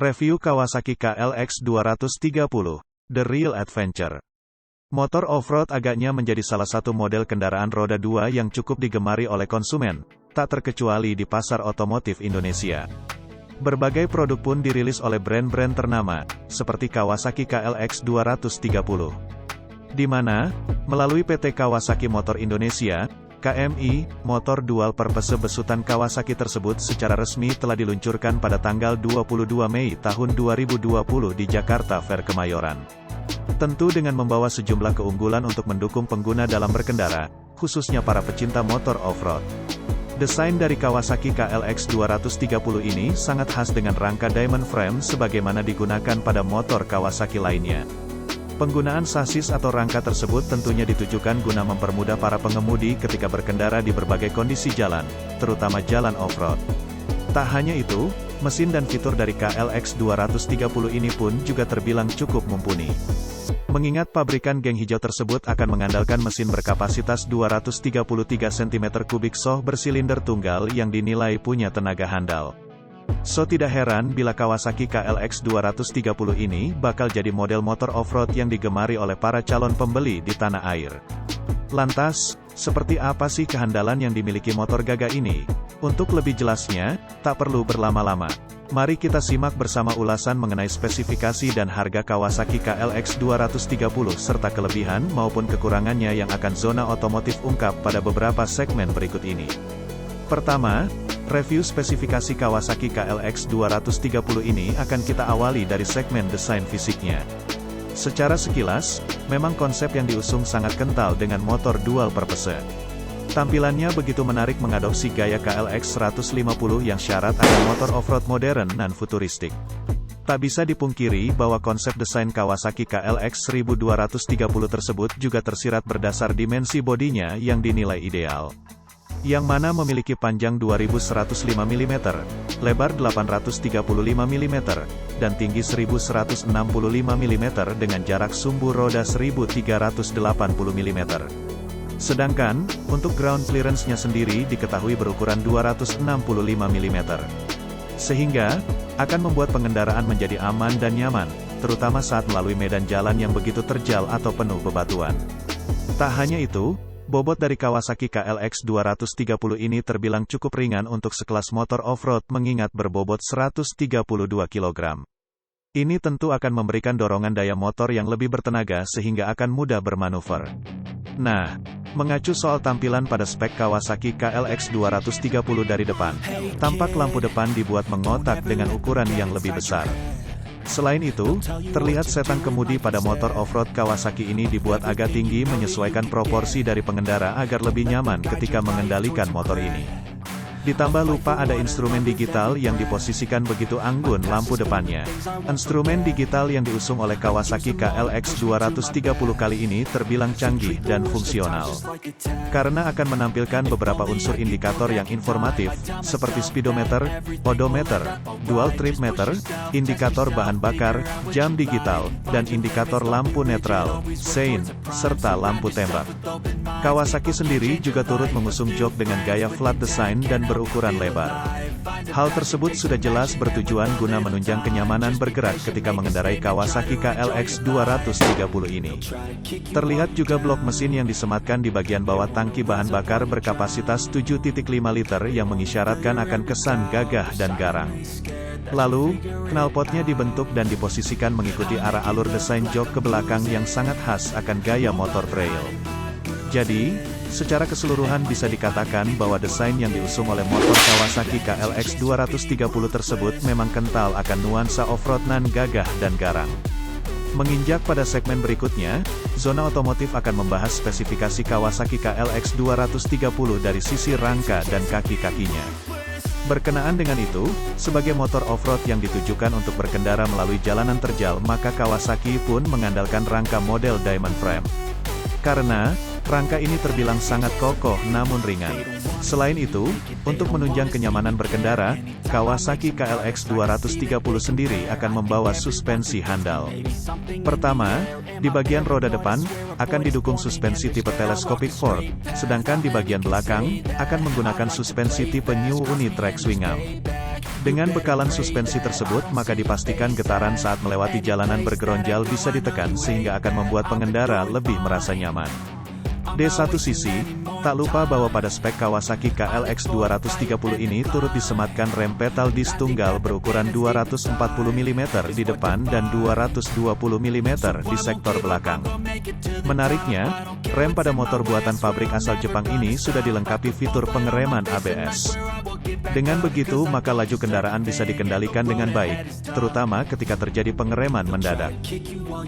Review Kawasaki KLX 230, The Real Adventure. Motor off-road agaknya menjadi salah satu model kendaraan roda 2 yang cukup digemari oleh konsumen, tak terkecuali di pasar otomotif Indonesia. Berbagai produk pun dirilis oleh brand-brand ternama, seperti Kawasaki KLX 230. Di mana, melalui PT Kawasaki Motor Indonesia, KMI, motor dual purpose besutan Kawasaki tersebut secara resmi telah diluncurkan pada tanggal 22 Mei tahun 2020 di Jakarta Fair Kemayoran. Tentu dengan membawa sejumlah keunggulan untuk mendukung pengguna dalam berkendara, khususnya para pecinta motor off-road. Desain dari Kawasaki KLX 230 ini sangat khas dengan rangka diamond frame sebagaimana digunakan pada motor Kawasaki lainnya. Penggunaan sasis atau rangka tersebut tentunya ditujukan guna mempermudah para pengemudi ketika berkendara di berbagai kondisi jalan, terutama jalan off-road. Tak hanya itu, mesin dan fitur dari KLX 230 ini pun juga terbilang cukup mumpuni. Mengingat pabrikan geng hijau tersebut akan mengandalkan mesin berkapasitas 233 cm3 SOH bersilinder tunggal yang dinilai punya tenaga handal. So tidak heran bila Kawasaki KLX 230 ini bakal jadi model motor off-road yang digemari oleh para calon pembeli di tanah air. Lantas, seperti apa sih kehandalan yang dimiliki motor gagah ini? Untuk lebih jelasnya, tak perlu berlama-lama. Mari kita simak bersama ulasan mengenai spesifikasi dan harga Kawasaki KLX 230 serta kelebihan maupun kekurangannya yang akan Zona Otomotif ungkap pada beberapa segmen berikut ini. Pertama, review spesifikasi Kawasaki KLX 230 ini akan kita awali dari segmen desain fisiknya. Secara sekilas, memang konsep yang diusung sangat kental dengan motor dual purpose. Tampilannya begitu menarik mengadopsi gaya KLX 150 yang syarat akan motor off-road modern dan futuristik. Tak bisa dipungkiri bahwa konsep desain Kawasaki KLX 1230 tersebut juga tersirat berdasar dimensi bodinya yang dinilai ideal. Yang mana memiliki panjang 2105 mm, lebar 835 mm, dan tinggi 1165 mm dengan jarak sumbu roda 1380 mm. Sedangkan, untuk ground clearance-nya sendiri diketahui berukuran 265 mm. Sehingga, akan membuat pengendaraan menjadi aman dan nyaman, terutama saat melalui medan jalan yang begitu terjal atau penuh bebatuan. Tak hanya itu, bobot dari Kawasaki KLX 230 ini terbilang cukup ringan untuk sekelas motor off-road mengingat berbobot 132 kg. Ini tentu akan memberikan dorongan daya motor yang lebih bertenaga sehingga akan mudah bermanuver. Nah, mengacu soal tampilan pada spek Kawasaki KLX 230 dari depan, tampak lampu depan dibuat mengotak dengan ukuran yang lebih besar. Selain itu, terlihat setan kemudi pada motor off-road Kawasaki ini dibuat agak tinggi menyesuaikan proporsi dari pengendara agar lebih nyaman ketika mengendalikan motor ini. Ditambah lupa ada instrumen digital yang diposisikan begitu anggun lampu depannya. Instrumen digital yang diusung oleh Kawasaki KLX 230 kali ini terbilang canggih dan fungsional. Karena akan menampilkan beberapa unsur indikator yang informatif, seperti speedometer, odometer, dual trip meter, indikator bahan bakar, jam digital, dan indikator lampu netral, sein, serta lampu tembak. Kawasaki sendiri juga turut mengusung jok dengan gaya flat design dan berukuran lebar. Hal tersebut sudah jelas bertujuan guna menunjang kenyamanan bergerak ketika mengendarai Kawasaki KLX 230 ini. Terlihat juga blok mesin yang disematkan di bagian bawah tangki bahan bakar berkapasitas 7,5 liter yang mengisyaratkan akan kesan gagah dan garang. Lalu, knalpotnya dibentuk dan diposisikan mengikuti arah alur desain jok ke belakang yang sangat khas akan gaya motor trail. Jadi, secara keseluruhan bisa dikatakan bahwa desain yang diusung oleh motor Kawasaki KLX 230 tersebut memang kental akan nuansa off-road nan gagah dan garang. Menginjak pada segmen berikutnya, Zona Otomotif akan membahas spesifikasi Kawasaki KLX 230 dari sisi rangka dan kaki-kakinya. Berkenaan dengan itu, sebagai motor off-road yang ditujukan untuk berkendara melalui jalanan terjal maka Kawasaki pun mengandalkan rangka model diamond frame. Karena, Rangka ini terbilang sangat kokoh namun ringan. Selain itu, untuk menunjang kenyamanan berkendara, Kawasaki KLX 230 sendiri akan membawa suspensi handal. Pertama, di bagian roda depan, akan didukung suspensi tipe telescopic fork, sedangkan di bagian belakang, akan menggunakan suspensi tipe New Unitrack Swing Arm. Dengan bekalan suspensi tersebut maka dipastikan getaran saat melewati jalanan bergeronjal bisa ditekan sehingga akan membuat pengendara lebih merasa nyaman. Di satu sisi, tak lupa bahwa pada spek Kawasaki KLX 230 ini turut disematkan rem pedal disc tunggal berukuran 240 mm di depan dan 220 mm di sektor belakang. Menariknya, rem pada motor buatan pabrik asal Jepang ini sudah dilengkapi fitur pengereman ABS. Dengan begitu maka laju kendaraan bisa dikendalikan dengan baik, terutama ketika terjadi pengereman mendadak.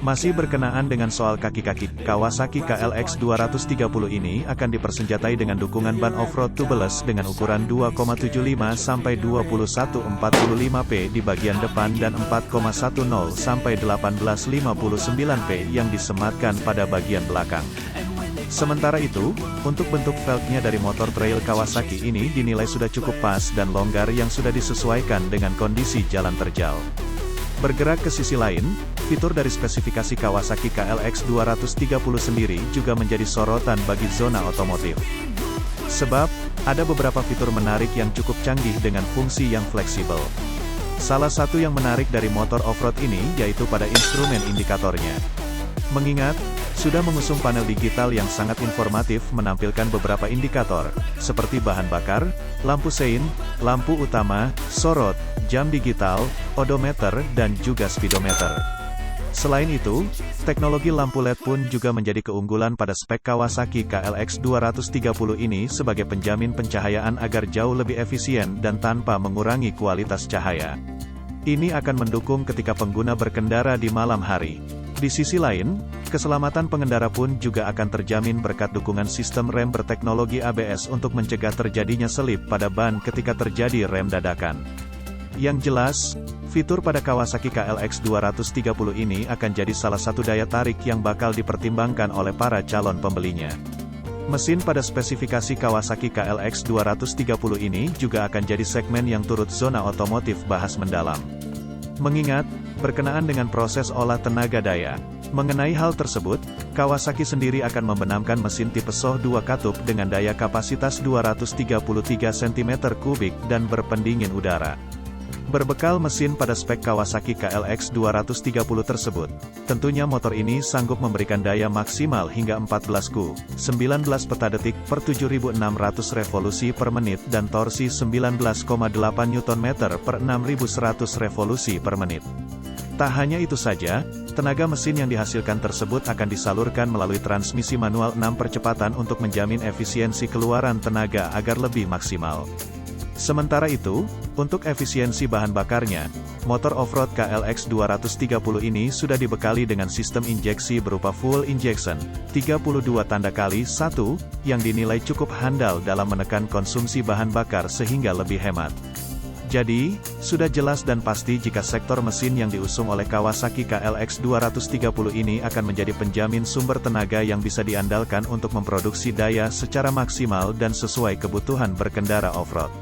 Masih berkenaan dengan soal kaki-kaki, Kawasaki KLX 230 ini akan dipersenjatai dengan dukungan ban off-road tubeless dengan ukuran 2,75 sampai 2145 P di bagian depan dan 4,10 sampai 1859 P yang disematkan pada bagian belakang. Sementara itu, untuk bentuk velgnya dari motor trail Kawasaki ini dinilai sudah cukup pas dan longgar yang sudah disesuaikan dengan kondisi jalan terjal. Bergerak ke sisi lain, fitur dari spesifikasi Kawasaki KLX 230 sendiri juga menjadi sorotan bagi zona otomotif. Sebab, ada beberapa fitur menarik yang cukup canggih dengan fungsi yang fleksibel. Salah satu yang menarik dari motor off-road ini yaitu pada instrumen indikatornya. Mengingat, sudah mengusung panel digital yang sangat informatif menampilkan beberapa indikator, seperti bahan bakar, lampu sein, lampu utama, sorot, jam digital, odometer, dan juga speedometer. Selain itu, teknologi lampu LED pun juga menjadi keunggulan pada spek Kawasaki KLX 230 ini sebagai penjamin pencahayaan agar jauh lebih efisien dan tanpa mengurangi kualitas cahaya. Ini akan mendukung ketika pengguna berkendara di malam hari. Di sisi lain, keselamatan pengendara pun juga akan terjamin berkat dukungan sistem rem berteknologi ABS untuk mencegah terjadinya selip pada ban ketika terjadi rem dadakan. Yang jelas, fitur pada Kawasaki KLX 230 ini akan jadi salah satu daya tarik yang bakal dipertimbangkan oleh para calon pembelinya. Mesin pada spesifikasi Kawasaki KLX 230 ini juga akan jadi segmen yang turut zona otomotif bahas mendalam. Mengingat, berkenaan dengan proses olah tenaga daya. Mengenai hal tersebut, Kawasaki sendiri akan membenamkan mesin tipe SOH 2 katup dengan daya kapasitas 233 cm3 dan berpendingin udara. Berbekal mesin pada spek Kawasaki KLX 230 tersebut, tentunya motor ini sanggup memberikan daya maksimal hingga 14 ku, 19 peta detik per 7.600 revolusi per menit dan torsi 19,8 Nm per 6.100 revolusi per menit. Tak hanya itu saja, tenaga mesin yang dihasilkan tersebut akan disalurkan melalui transmisi manual 6 percepatan untuk menjamin efisiensi keluaran tenaga agar lebih maksimal. Sementara itu, untuk efisiensi bahan bakarnya, motor off-road KLX 230 ini sudah dibekali dengan sistem injeksi berupa full injection, 32 tanda kali 1, yang dinilai cukup handal dalam menekan konsumsi bahan bakar sehingga lebih hemat. Jadi, sudah jelas dan pasti jika sektor mesin yang diusung oleh Kawasaki KLX 230 ini akan menjadi penjamin sumber tenaga yang bisa diandalkan untuk memproduksi daya secara maksimal dan sesuai kebutuhan berkendara off-road.